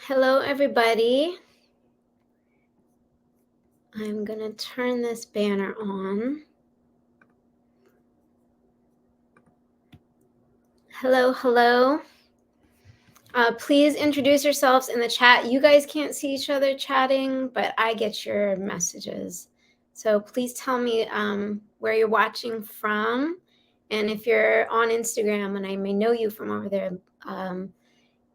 Hello, everybody. I'm going to turn this banner on. Hello. Please introduce yourselves in the chat. You guys can't see each other chatting, but I get your messages. So please tell me where you're watching from. And if you're on Instagram and I may know you from over there,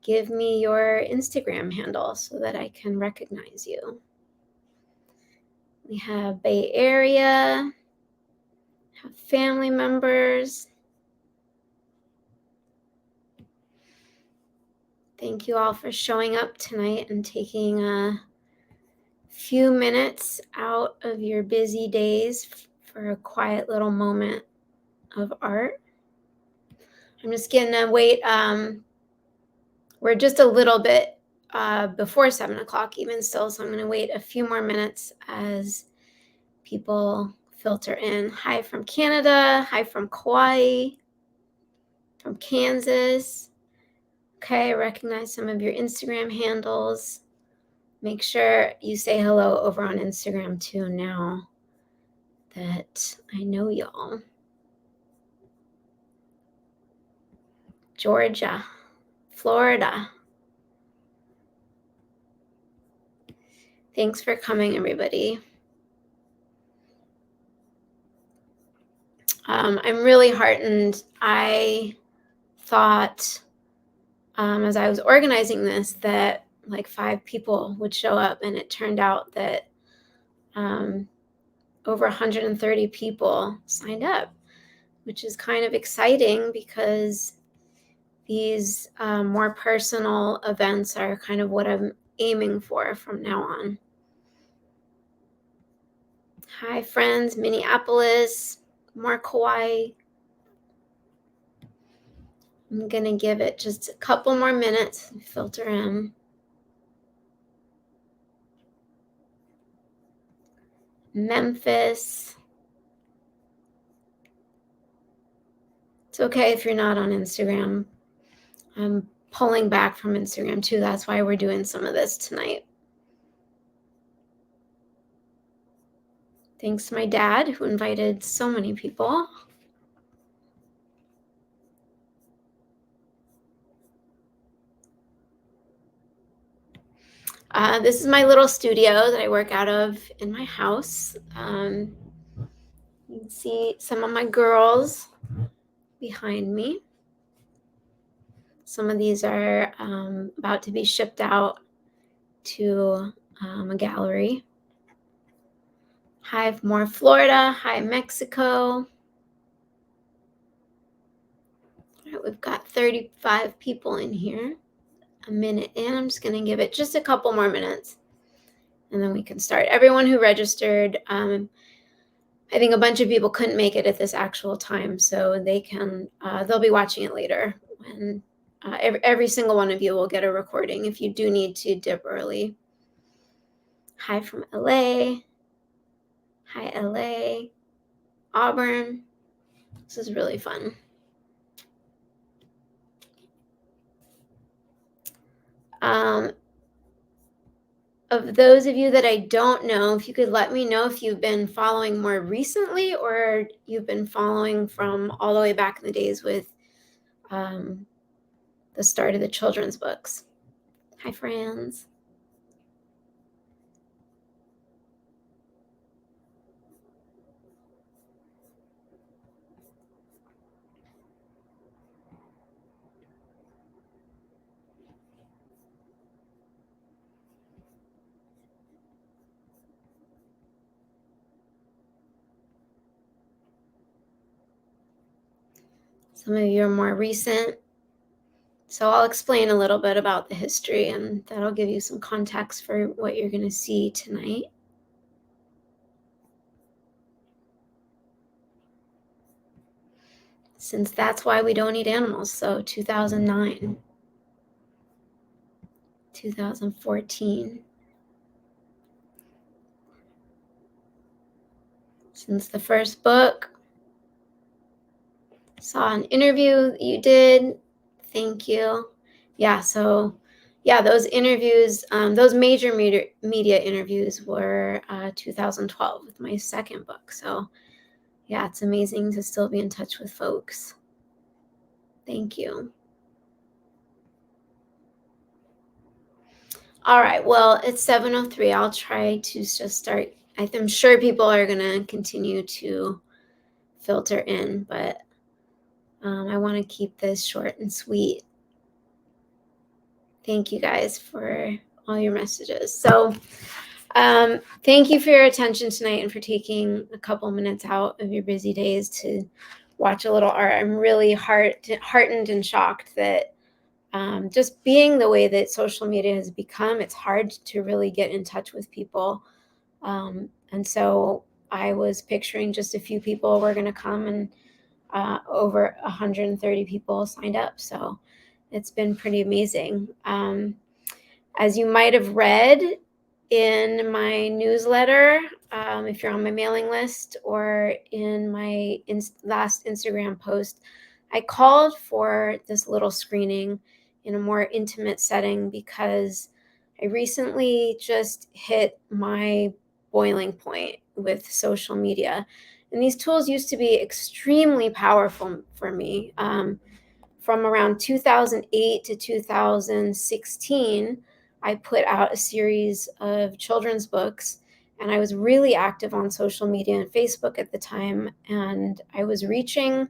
give me your Instagram handle so that I can recognize you. We have Bay Area, have family members. Thank you all for showing up tonight and taking a few minutes out of your busy days for a quiet little moment of art. I'm just gonna wait. We're just a little bit before 7 o'clock even still, so I'm gonna wait a few more minutes as people filter in. Hi from Canada, hi from Kauai, from Kansas. Okay, I recognize some of your Instagram handles. Make sure you say hello over on Instagram too now that I know y'all. Georgia, Florida. Thanks for coming, everybody. I'm really heartened. I thought as I was organizing this that like 5 people would show up, and it turned out that over 130 people signed up, which is kind of exciting because these more personal events are kind of what I'm aiming for from now on. Hi, friends, Minneapolis, more Kauai. I'm going to give it just a couple more minutes and filter in. Memphis. It's okay if you're not on Instagram. I'm pulling back from Instagram too. That's why we're doing some of this tonight. Thanks to my dad who invited so many people. This is my little studio that I work out of in my house. You can see some of my girls behind me. Some of these are about to be shipped out to a gallery. Hi, more Florida. Hi, Mexico. All right, we've got 35 people in here. A minute in. I'm just going to give it just a couple more minutes, and then we can start. Everyone who registered, I think a bunch of people couldn't make it at this actual time, so they can. They'll be watching it later. When every single one of you will get a recording if you do need to dip early. Hi from LA. Hi, LA. Auburn. This is really fun. Of those of you that I don't know, if you could let me know if you've been following more recently or you've been following from all the way back in the days with the start of the children's books. Hi, friends. Some of you are more recent. So I'll explain a little bit about the history, and that'll give you some context for what you're going to see tonight. Since that's why we don't eat animals. So 2009, 2014. Since the first book. Saw an interview that you did. Thank you. Yeah, so yeah, those interviews, those major media interviews were 2012 with my second book. So yeah, it's amazing to still be in touch with folks. Thank you. All right, well, it's 7:03. I'll try to just start. I'm sure people are going to continue to filter in, but I want to keep this short and sweet. Thank you guys for all your messages. So thank you for your attention tonight and for taking a couple minutes out of your busy days to watch a little art. I'm really heartened and shocked that just being the way that social media has become, it's hard to really get in touch with people. And so I was picturing just a few people were going to come, and over 130 people signed up. So it's been pretty amazing. As you might have read in my newsletter, if you're on my mailing list, or in my last Instagram post, I called for this little screening in a more intimate setting because I recently just hit my boiling point with social media. And these tools used to be extremely powerful for me. From around 2008 to 2016, I put out a series of children's books, and I was really active on social media and Facebook at the time. And I was reaching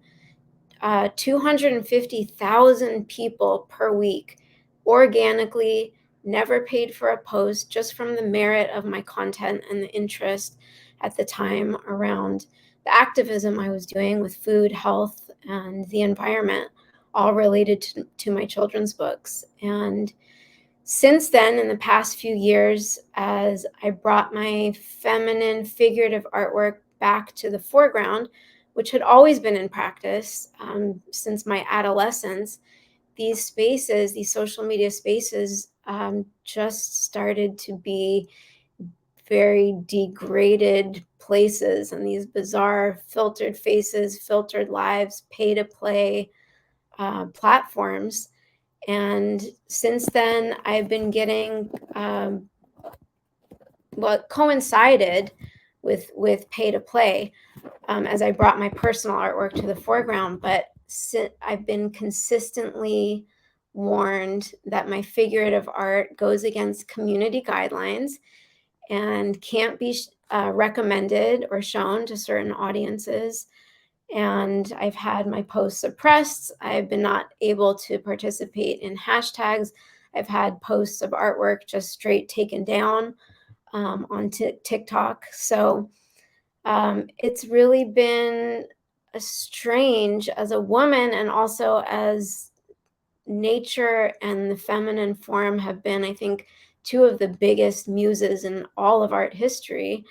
250,000 people per week organically, never paid for a post, just from the merit of my content and the interest at the time around the activism I was doing with food, health, and the environment, all related to my children's books. And since then, in the past few years, as I brought my feminine figurative artwork back to the foreground, which had always been in practice since my adolescence, these spaces, these social media spaces, just started to be very degraded places, and these bizarre filtered faces, filtered lives, pay to play platforms. And since then, I've been getting what coincided with pay to play as I brought my personal artwork to the foreground. But I've been consistently warned that my figurative art goes against community guidelines and can't be recommended or shown to certain audiences. And I've had my posts suppressed. I've been not able to participate in hashtags. I've had posts of artwork just straight taken down on TikTok. So it's really been a strange, as a woman, and also as nature and the feminine form have been, I think, two of the biggest muses in all of art history,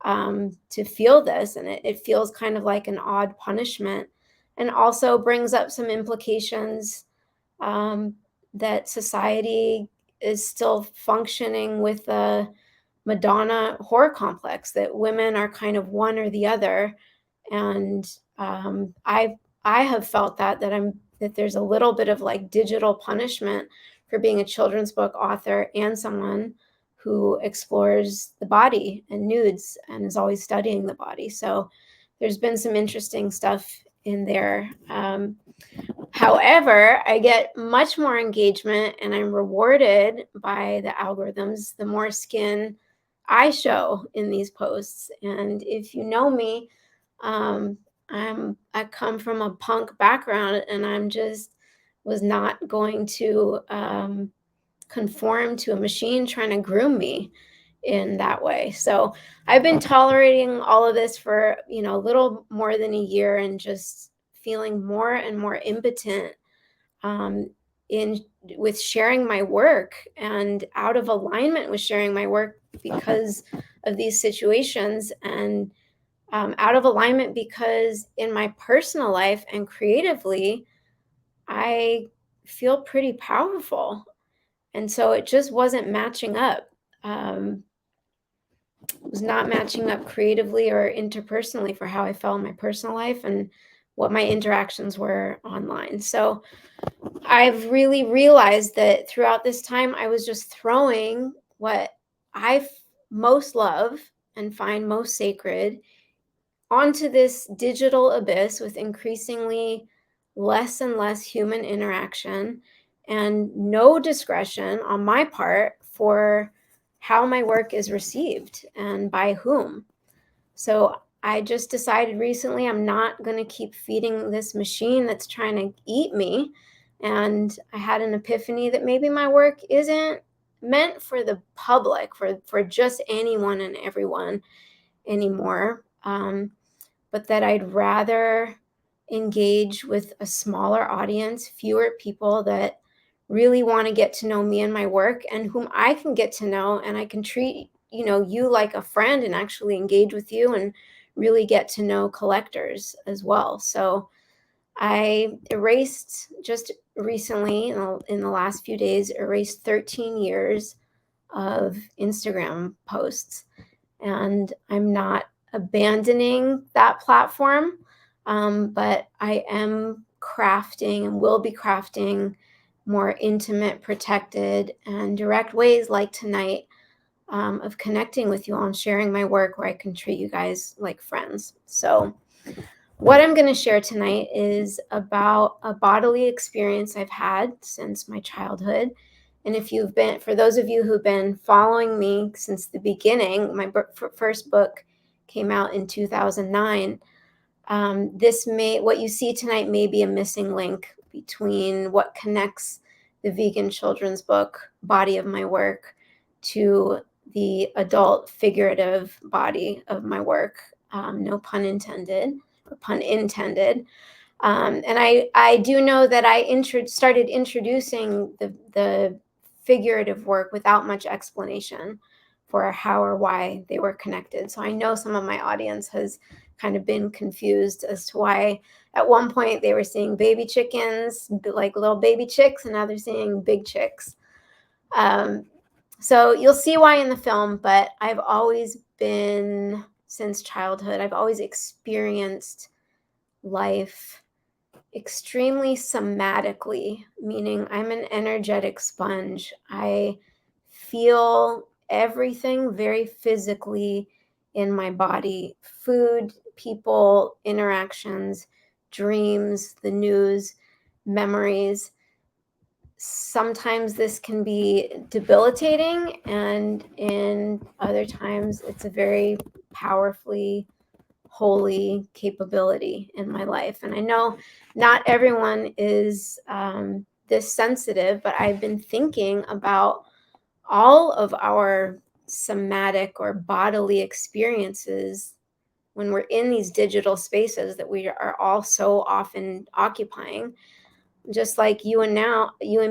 to feel this. And it feels kind of like an odd punishment, and also brings up some implications that society is still functioning with a Madonna horror complex, that women are kind of one or the other. And I have felt that there's a little bit of like digital punishment for being a children's book author and someone who explores the body and nudes and is always studying the body. So there's been some interesting stuff in there. However, I get much more engagement and I'm rewarded by the algorithms the more skin I show in these posts. And if you know me, I come from a punk background, and I'm just was not going to conform to a machine trying to groom me in that way. So I've been tolerating all of this for, a little more than a year, and just feeling more and more impotent um, in with sharing my work, and out of alignment with sharing my work because of these situations, and out of alignment because in my personal life and creatively, I feel pretty powerful. And so it just wasn't matching up. It was not matching up creatively or interpersonally for how I felt in my personal life, and what my interactions were online. So I've really realized that throughout this time, I was just throwing what I most love and find most sacred onto this digital abyss with increasingly less and less human interaction and no discretion on my part for how my work is received and by whom. So I just decided recently I'm not going to keep feeding this machine that's trying to eat me. And I had an epiphany that maybe my work isn't meant for the public, for just anyone and everyone anymore. But that I'd rather engage with a smaller audience, fewer people that really want to get to know me and my work and whom I can get to know, and I can treat, you like a friend and actually engage with you and really get to know collectors as well. So I erased just recently in the last few days, erased 13 years of Instagram posts. And I'm not abandoning that platform, but I am crafting and will be crafting more intimate, protected, and direct ways like tonight of connecting with you all and sharing my work where I can treat you guys like friends. So what I'm going to share tonight is about a bodily experience I've had since my childhood. And for those of you who've been following me since the beginning, my first book came out in 2009. What you see tonight may be a missing link between what connects the vegan children's book, body of my work, to the adult figurative body of my work. No pun intended, or pun intended. And I do know that I started introducing the figurative work without much explanation for how or why they were connected. So I know some of my audience has kind of been confused as to why at one point they were seeing baby chickens, like little baby chicks, and now they're seeing big chicks. So you'll see why in the film, but I've always been, since childhood, I've always experienced life extremely somatically, meaning I'm an energetic sponge. I feel everything very physically in my body: food, people, interactions, dreams, the news, memories. Sometimes this can be debilitating, and in other times, it's a very powerfully holy capability in my life. And I know not everyone is this sensitive, but I've been thinking about all of our somatic or bodily experiences when we're in these digital spaces that we are all so often occupying. Just like you and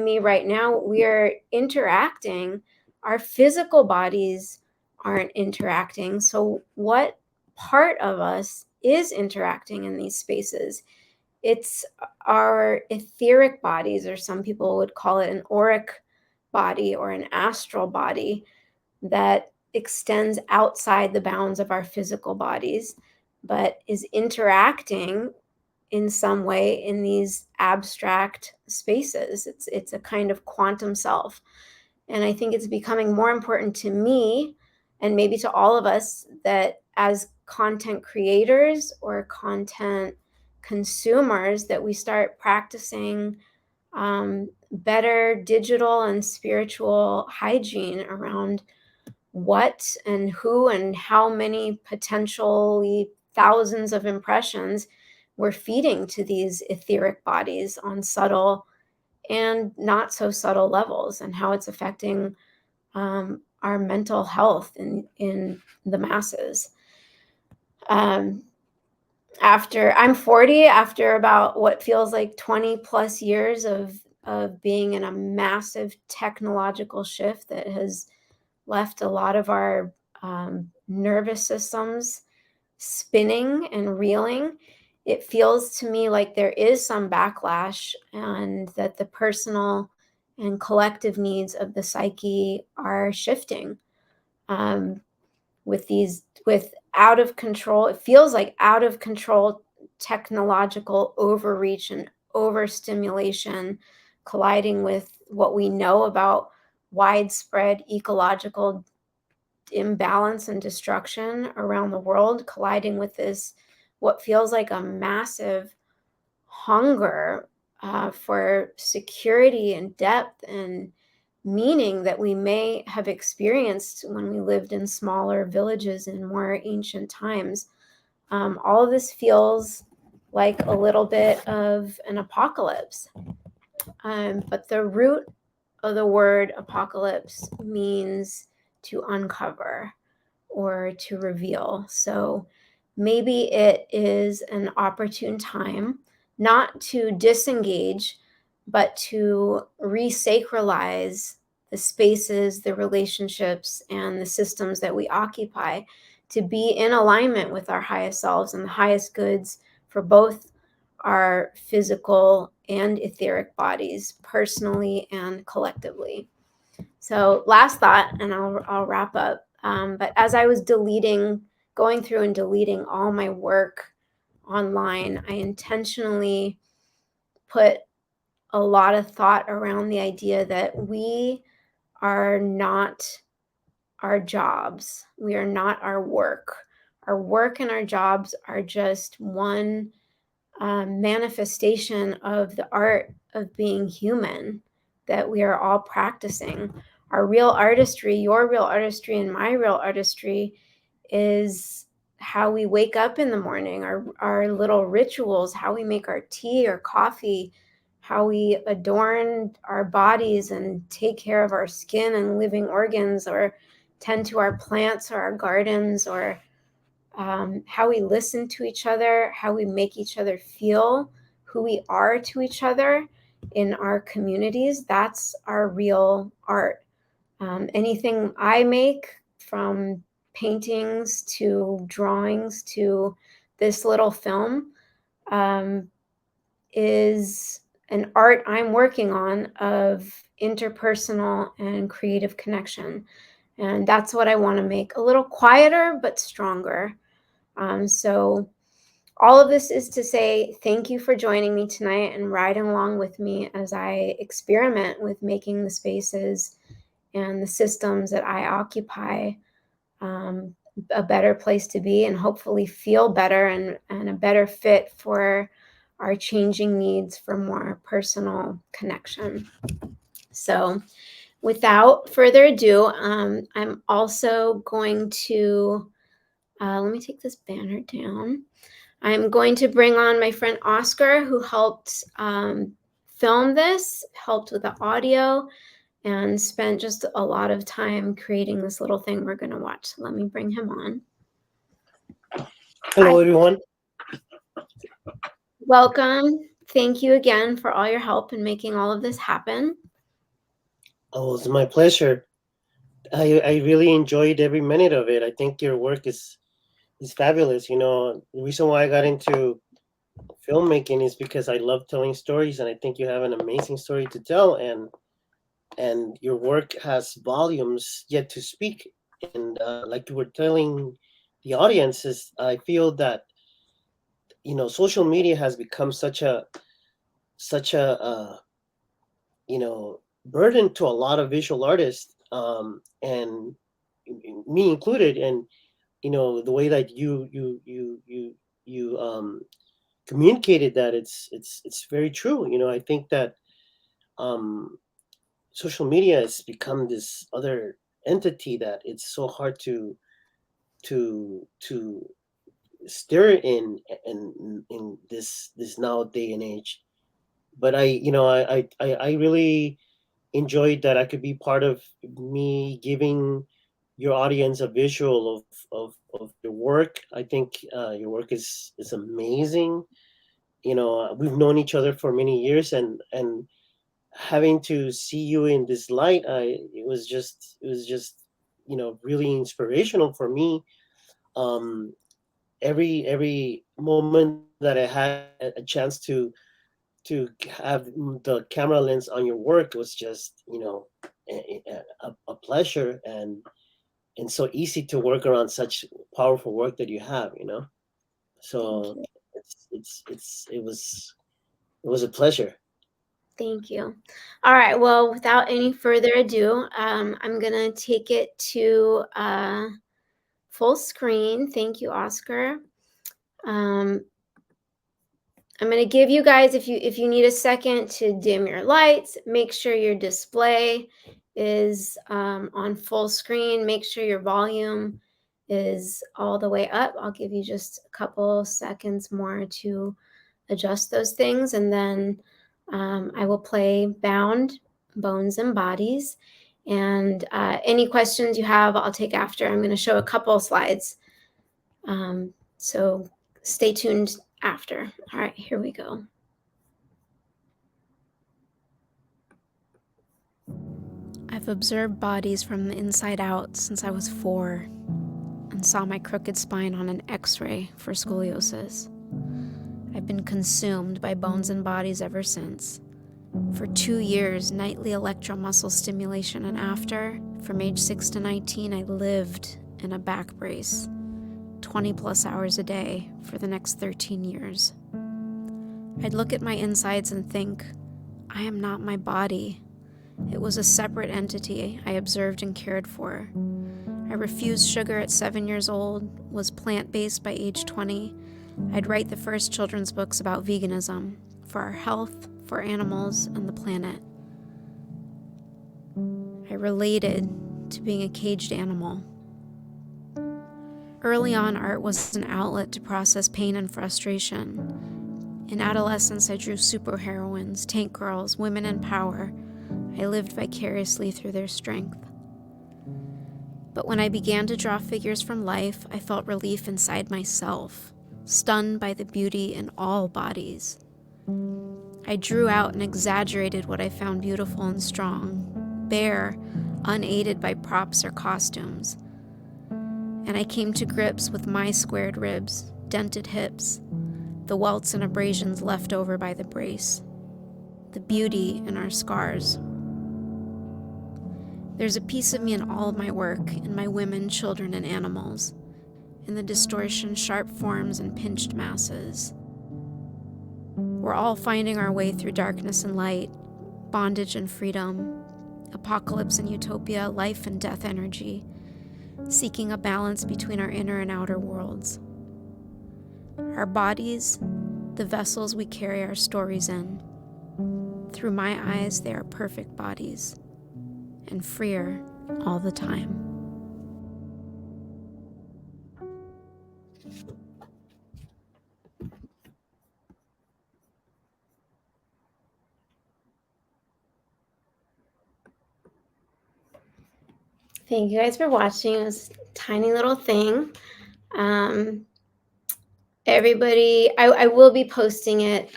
me right now, we are interacting. Our physical bodies aren't interacting. So what part of us is interacting in these spaces? It's our etheric bodies, or some people would call it an auric body or an astral body, that extends outside the bounds of our physical bodies, but is interacting in some way in these abstract spaces. It's a kind of quantum self. And I think it's becoming more important to me, and maybe to all of us, that as content creators or content consumers, that we start practicing better digital and spiritual hygiene around what and who and how many potentially thousands of impressions we're feeding to these etheric bodies on subtle and not so subtle levels, and how it's affecting our mental health in the masses. After I'm 40, after about what feels like 20 plus years of being in a massive technological shift that has left a lot of our nervous systems spinning and reeling, it feels to me like there is some backlash, and that the personal and collective needs of the psyche are shifting with out of control. It feels like out of control technological overreach and overstimulation colliding with what we know about widespread ecological imbalance and destruction around the world, colliding with this, what feels like a massive hunger for security and depth and meaning that we may have experienced when we lived in smaller villages in more ancient times. All of this feels like a little bit of an apocalypse. But the root of the word apocalypse means to uncover or to reveal. So maybe it is an opportune time not to disengage, but to resacralize the spaces, the relationships, and the systems that we occupy to be in alignment with our highest selves and the highest goods for both our physical and etheric bodies, personally and collectively. So last thought, and I'll wrap up. But as I was going through and deleting all my work online, I intentionally put a lot of thought around the idea that we are not our jobs. We are not our work. Our work and our jobs are just one manifestation of the art of being human that we are all practicing. Our real artistry, your real artistry, and my real artistry is how we wake up in the morning, our little rituals, how we make our tea or coffee, how we adorn our bodies and take care of our skin and living organs, or tend to our plants or our gardens, or how we listen to each other, how we make each other feel, who we are to each other in our communities. That's our real art. Anything I make, from paintings to drawings to this little film, is an art I'm working on of interpersonal and creative connection. And that's what I want to make a little quieter but stronger. So all of this is to say thank you for joining me tonight and riding along with me as I experiment with making the spaces and the systems that I occupy a better place to be, and hopefully feel better and a better fit for our changing needs for more personal connection. So without further ado, I'm also going to, let me take this banner down. I'm going to bring on my friend Oscar, who helped film this, helped with the audio, and spent just a lot of time creating this little thing we're going to watch. So let me bring him on. Hello, everyone. Welcome. Thank you again for all your help in making all of this happen. Oh, it's my pleasure. I really enjoyed every minute of it. I think your work is fabulous. The reason why I got into filmmaking is because I love telling stories, and I think you have an amazing story to tell, and your work has volumes yet to speak. And like you were telling the audiences, I feel that social media has become such a burden to a lot of visual artists, and me included. And the way that you communicated that, it's very true. I think that um, social media has become this other entity that it's so hard to steer in this now day and age. But I really enjoyed that I could be part of me giving your audience a visual of your work. I think your work is amazing. We've known each other for many years, and having to see you in this light, it was just really inspirational for me. Um, every moment that I had a chance to have the camera lens on your work was just a pleasure, and so easy to work around such powerful work that you have. Thank So you. it was a pleasure. Thank you. All right. Well, without any further ado, I'm going to take it to full screen. Thank you, Oscar. I'm going to give you guys, if you need a second to dim your lights, make sure your display is on full screen. Make sure your volume is all the way up. I'll give you just a couple seconds more to adjust those things, and then I will play Bound, Bones, and Bodies. And any questions you have, I'll take after. I'm going to show a couple slides. So stay tuned after. All right, here we go. I've observed bodies from the inside out since I was 4 and saw my crooked spine on an X-ray for scoliosis. I've been consumed by bones and bodies ever since. For 2 years, nightly electromuscle stimulation, and after, from age 6 to 19, I lived in a back brace, 20 plus hours a day for the next 13 years. I'd look at my insides and think, I am not my body. It was a separate entity I observed and cared for. I refused sugar at 7 years old, was plant-based by age 20. I'd write the first children's books about veganism, for our health, for animals, and the planet. I related to being a caged animal. Early on, art was an outlet to process pain and frustration. In adolescence, I drew superheroines, tank girls, women in power. I lived vicariously through their strength. But when I began to draw figures from life, I felt relief inside myself, stunned by the beauty in all bodies. I drew out and exaggerated what I found beautiful and strong, bare, unaided by props or costumes. And I came to grips with my squared ribs, dented hips, the welts and abrasions left over by the brace, the beauty in our scars. There's a piece of me in all of my work, in my women, children, and animals, in the distortion, sharp forms, and pinched masses. We're all finding our way through darkness and light, bondage and freedom, apocalypse and utopia, life and death energy, seeking a balance between our inner and outer worlds. Our bodies, the vessels we carry our stories in. Through my eyes, they are perfect bodies, and freer all the time. Thank you guys for watching this tiny little thing. Everybody, I will be posting it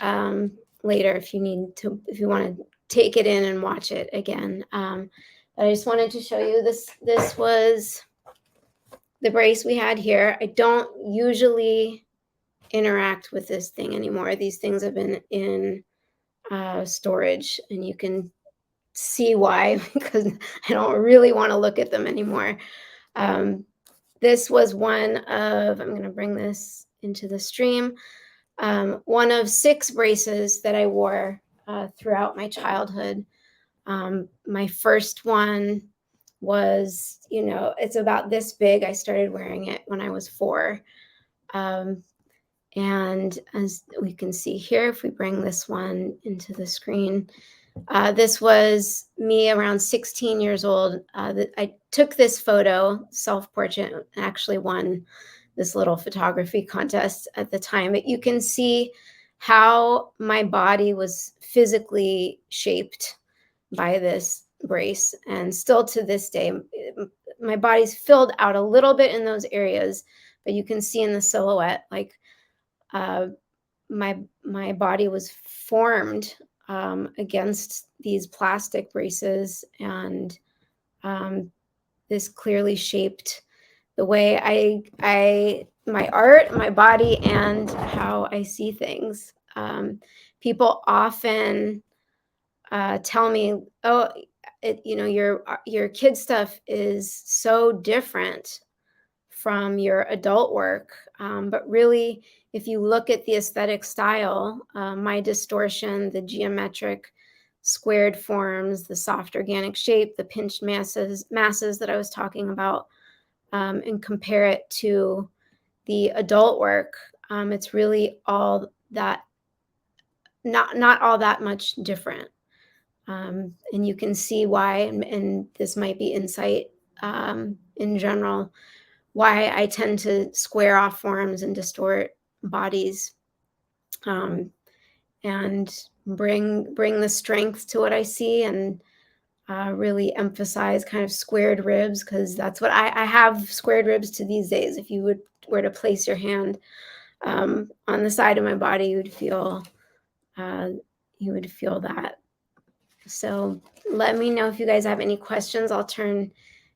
later if you want to take it in and watch it again. But I just wanted to show you this. This was the brace we had here. I don't usually interact with this thing anymore. These things have been in storage, and you can see why, because I don't really want to look at them anymore. This was one of, I'm going to bring this into the stream, one of 6 braces that I wore throughout my childhood. My first one was, it's about this big. I started wearing it when I was 4. And as we can see here, if we bring this one into the screen, this was me around 16 years old. I took this photo, self-portrait, actually won this little photography contest at the time. But you can see how my body was physically shaped by this brace. And still to this day, my body's filled out a little bit in those areas, but you can see in the silhouette, like my body was formed against these plastic braces, and this clearly shaped the way my art, my body, and how I see things. People often tell me, "Oh, your kid stuff is so different from your adult work," but really, if you look at the aesthetic style, my distortion, the geometric squared forms, the soft organic shape, the pinched masses that I was talking about, and compare it to the adult work, it's really all that, not all that much different. And you can see why, and this might be insight in general, why I tend to square off forms and distort bodies, and bring the strength to what I see, and really emphasize kind of squared ribs, because that's what I have squared ribs to these days. If you were to place your hand on the side of my body, you would feel that. So let me know if you guys have any questions. I'll turn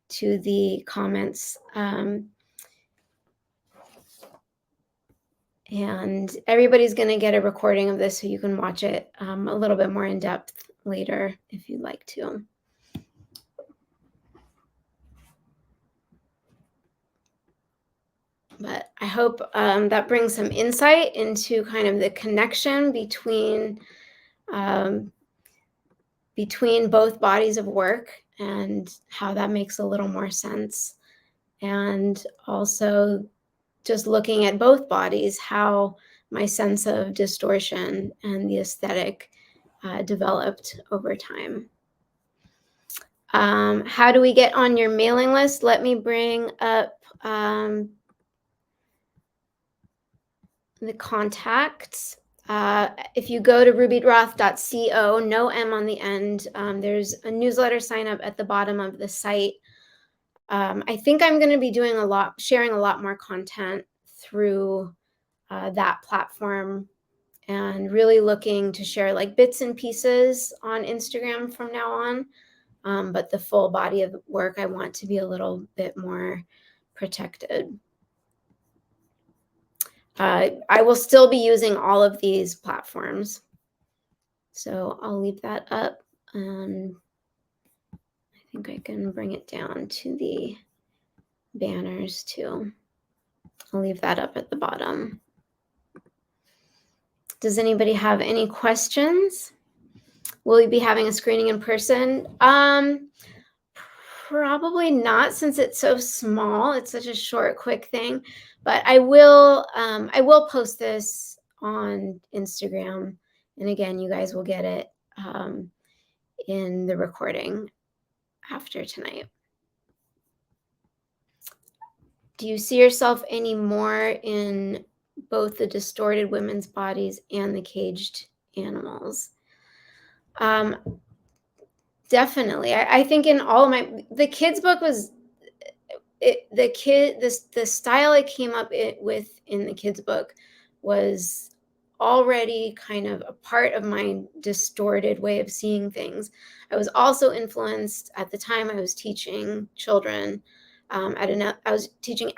to the comments. And everybody's going to get a recording of this so you can watch it a little bit more in depth later if you'd like to. But I hope that brings some insight into kind of the connection between both bodies of work, and how that makes a little more sense. And also just looking at both bodies, how my sense of distortion and the aesthetic developed over time. How do we get on your mailing list? Let me bring up the contacts. If you go to rubyroth.co, no M on the end, there's a newsletter sign up at the bottom of the site. I think I'm going to be sharing a lot more content through that platform, and really looking to share like bits and pieces on Instagram from now on. But the full body of work, I want to be a little bit more protected. I will still be using all of these platforms, so I'll leave that up. I think I can bring it down to the banners too. I'll leave that up at the bottom. Does anybody have any questions? Will we be having a screening in person? Probably not, since it's so small. It's such a short, quick thing. But I will post this on Instagram, and again, you guys will get it in the recording after tonight. Do you see yourself any more in both the distorted women's bodies and the caged animals? Definitely. I think in all of the kids book was the style I came up with in the kids book was already kind of a part of my distorted way of seeing things. I was also influenced at the time. I was teaching children I was teaching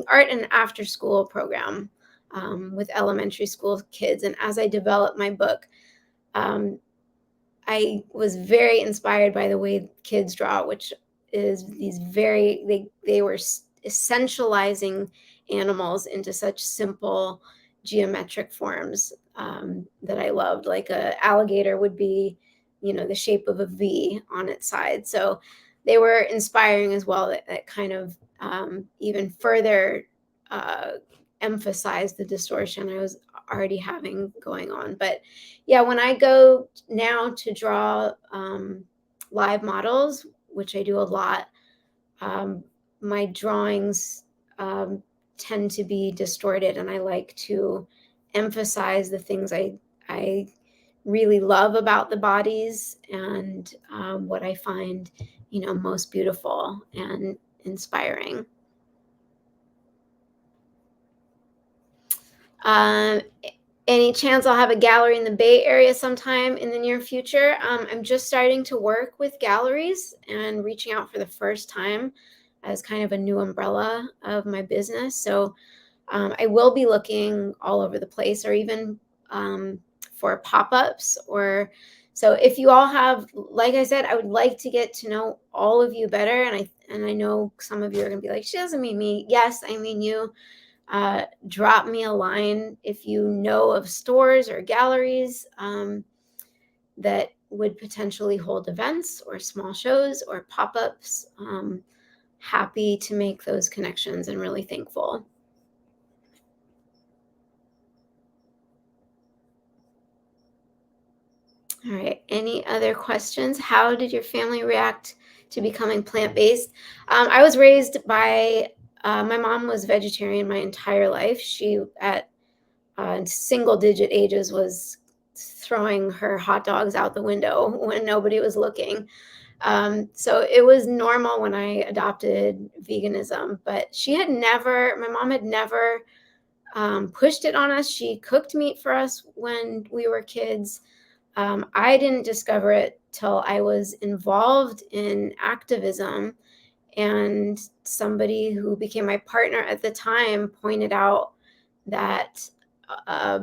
art in an after school program with elementary school kids, and as I developed my book, I was very inspired by the way kids draw, which is they were essentializing animals into such simple geometric forms that I loved. Like a alligator would be, the shape of a V on its side. So they were inspiring as well. That kind of even further emphasized the distortion I was already having going on. But yeah, when I go now to draw live models, which I do a lot, my drawings tend to be distorted, and I like to emphasize the things I really love about the bodies, and what I find, most beautiful and inspiring. Any chance I'll have a gallery in the Bay Area sometime in the near future? I'm just starting to work with galleries and reaching out for the first time as kind of a new umbrella of my business. So I will be looking all over the place, or even for pop-ups. So if you all have, like I said, I would like to get to know all of you better. And I know some of you are going to be like, she doesn't mean me. Yes, I mean you. Drop me a line if you know of stores or galleries that would potentially hold events or small shows or pop-ups. Happy to make those connections and really thankful. All right. Any other questions? How did your family react to becoming plant-based? I was raised by, my mom was vegetarian my entire life. She, at single-digit ages, was throwing her hot dogs out the window when nobody was looking. So it was normal when I adopted veganism, but my mom had never pushed it on us. She cooked meat for us when we were kids. I didn't discover it till I was involved in activism, and somebody who became my partner at the time pointed out that uh,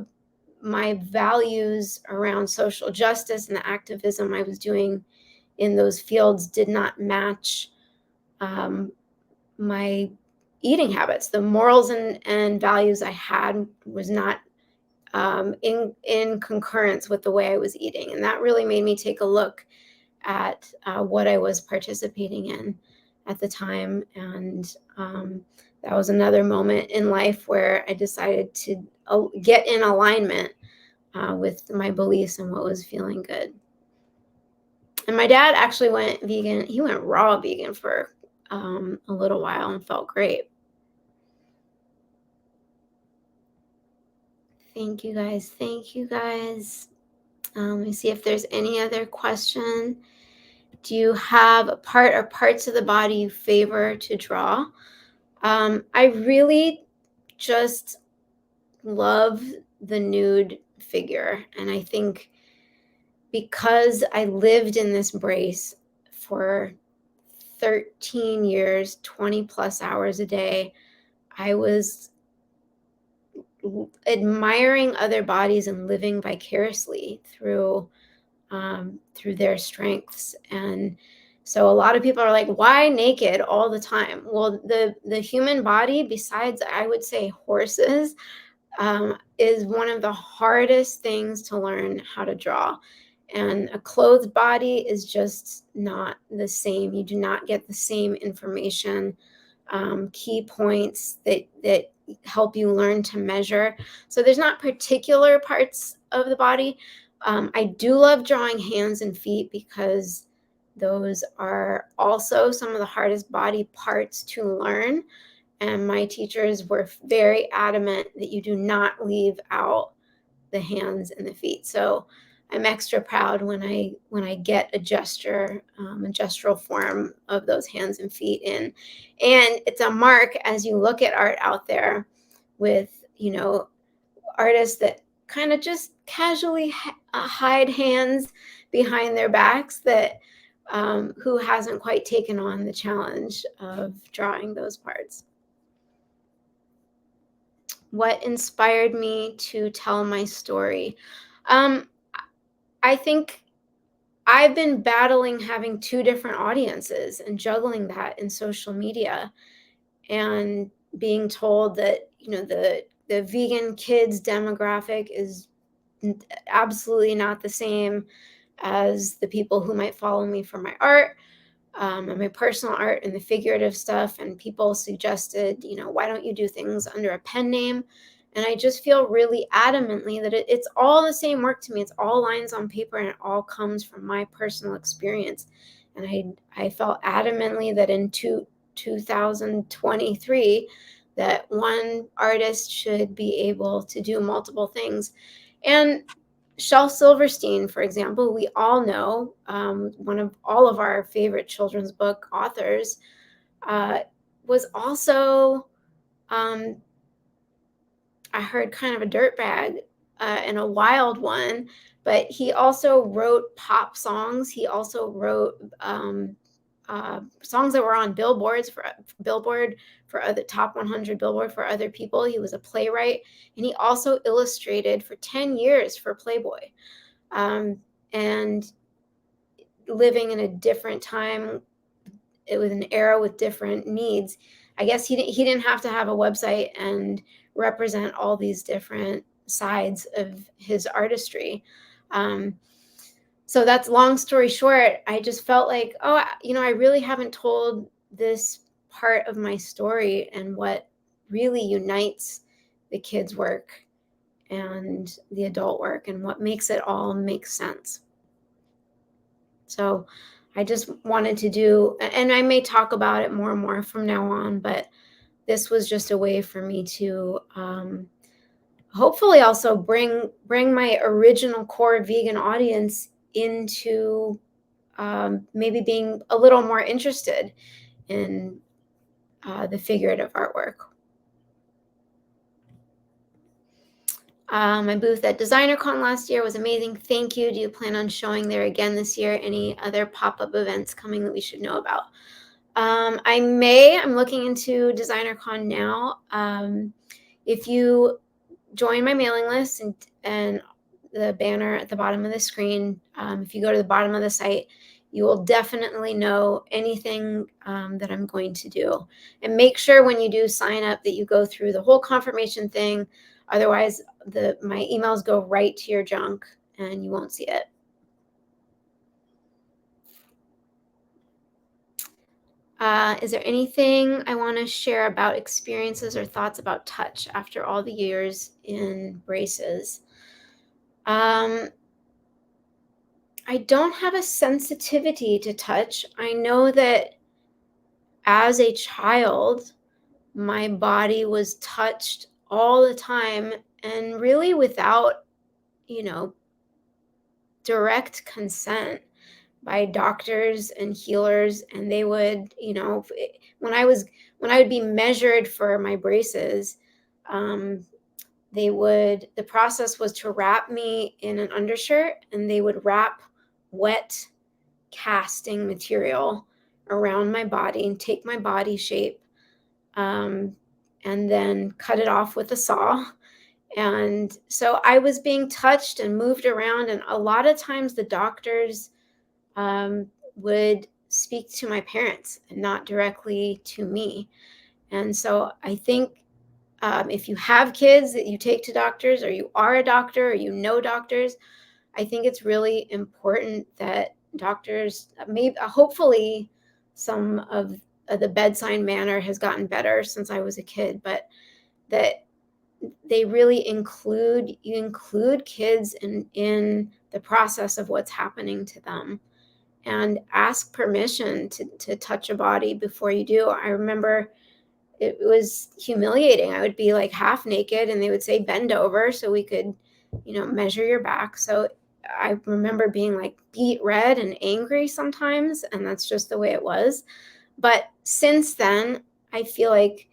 my values around social justice and the activism I was doing in those fields did not match um, my eating habits. The morals and values I had was not in concurrence with the way I was eating, and that really made me take a look at what I was participating in at the time. And that was another moment in life where I decided to get in alignment with my beliefs and what was feeling good. And my dad actually went vegan. He went raw vegan for a little while and felt great. Thank you guys. Thank you guys. Let me see if there's any other question. Do you have a part or parts of the body you favor to draw? I really just love the nude figure. And I think because I lived in this brace for 13 years, 20 plus hours a day, I was admiring other bodies and living vicariously through their strengths. And so a lot of people are like, why naked all the time? Well, the human body, besides I would say horses, is one of the hardest things to learn how to draw. And a clothed body is just not the same. You do not get the same information, key points that help you learn to measure. So there's not particular parts of the body. I do love drawing hands and feet because those are also some of the hardest body parts to learn. And my teachers were very adamant that you do not leave out the hands and the feet. So I'm extra proud when I get a gesture, a gestural form of those hands and feet in. And it's a mark as you look at art out there with, artists that kind of just casually hide hands behind their backs, that who hasn't quite taken on the challenge of drawing those parts. What inspired me to tell my story? I think I've been battling having two different audiences and juggling that in social media, and being told that the vegan kids demographic is absolutely not the same as the people who might follow me for my art, and my personal art and the figurative stuff. And people suggested, why don't you do things under a pen name? And I just feel really adamantly that it's all the same work to me. It's all lines on paper, and it all comes from my personal experience. And I felt adamantly that in 2023, that one artist should be able to do multiple things. And Shel Silverstein, for example, we all know, one of all of our favorite children's book authors, was also, I heard, kind of a dirtbag and a wild one, but he also wrote pop songs. He also wrote songs that were on Billboard for other top 100 Billboard for other people. He was a playwright, and he also illustrated for 10 years for Playboy. And living in a different time, it was an era with different needs. I guess he didn't have to have a website and represent all these different sides of his artistry. So that's long story short. I just felt like, oh, I really haven't told this part of my story and what really unites the kids' work and the adult work and what makes it all make sense. So I just wanted to do, and I may talk about it more and more from now on, but this was just a way for me to hopefully also bring my original core vegan audience into maybe being a little more interested in the figurative artwork. My booth at DesignerCon last year was amazing. Thank you. Do you plan on showing there again this year? Any other pop-up events coming that we should know about? I may. I'm looking into DesignerCon now. If you join my mailing list and the banner at the bottom of the screen, if you go to the bottom of the site, you will definitely know anything that I'm going to do. And make sure when you do sign up that you go through the whole confirmation thing. Otherwise, my emails go right to your junk and you won't see it. Is there anything I want to share about experiences or thoughts about touch after all the years in braces? I don't have a sensitivity to touch. I know that as a child, my body was touched all the time and really without, direct consent by doctors and healers. And they would, when I would be measured for my braces, the process was to wrap me in an undershirt, and they would wrap wet casting material around my body and take my body shape, and then cut it off with a saw. And so I was being touched and moved around, and a lot of times the doctors would speak to my parents and not directly to me. And so I think if you have kids that you take to doctors, or you are a doctor, or doctors, I think it's really important that doctors, maybe hopefully some of the bedside manner has gotten better since I was a kid, but that they really include kids in the process of what's happening to them, and ask permission to touch a body before you do. I remember it was humiliating. I would be like half naked and they would say bend over so we could, measure your back. So I remember being like beet red and angry sometimes, and that's just the way it was. But since then, I feel like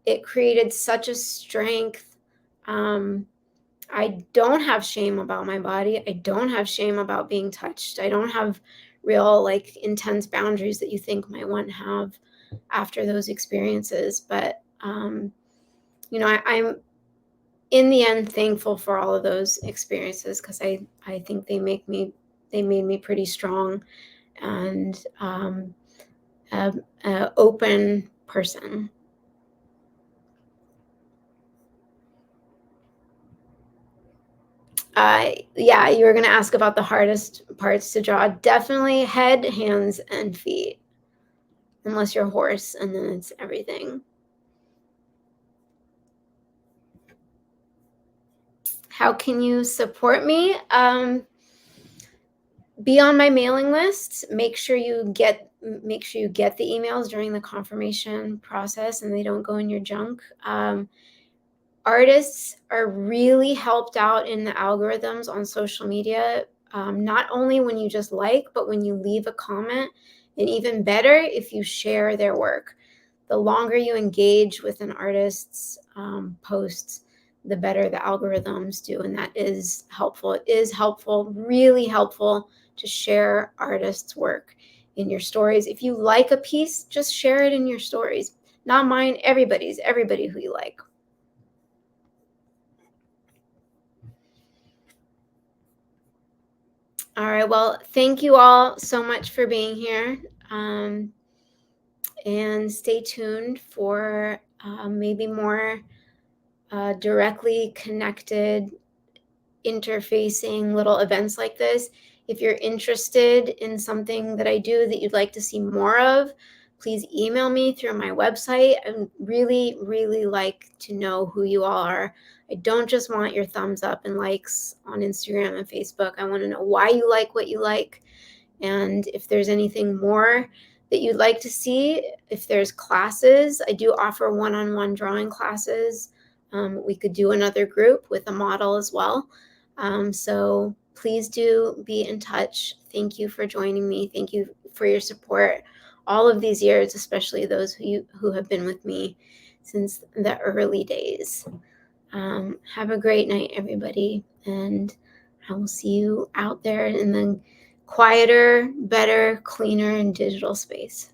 it created such a strength. I don't have shame about my body. I don't have shame about being touched. I don't have real like intense boundaries that you think might one have after those experiences. But I'm in the end thankful for all of those experiences, because I think they made me pretty strong and a open person. Yeah, you were going to ask about the hardest parts to draw. Definitely head, hands, and feet, unless you're a horse, and then it's everything. How can you support me? Be on my mailing list. Make sure you get the emails during the confirmation process, and they don't go in your junk. Artists are really helped out in the algorithms on social media, not only when you just like, but when you leave a comment, and even better if you share their work. The longer you engage with an artist's posts, the better the algorithms do, and that is helpful. It is helpful, really helpful, to share artists' work in your stories. If you like a piece, just share it in your stories. Not mine, everybody who you like. All right, well, thank you all so much for being here. And stay tuned for maybe more directly connected interfacing little events like this. If you're interested in something that I do that you'd like to see more of, please email me through my website. I really, really like to know who you all are. I don't just want your thumbs up and likes on Instagram and Facebook. I want to know why you like what you like. And if there's anything more that you'd like to see, if there's classes, I do offer one-on-one drawing classes. We could do another group with a model as well. So please do be in touch. Thank you for joining me. Thank you for your support all of these years, especially those who have been with me since the early days. Have a great night, everybody, and I will see you out there in the quieter, better, cleaner, and digital space.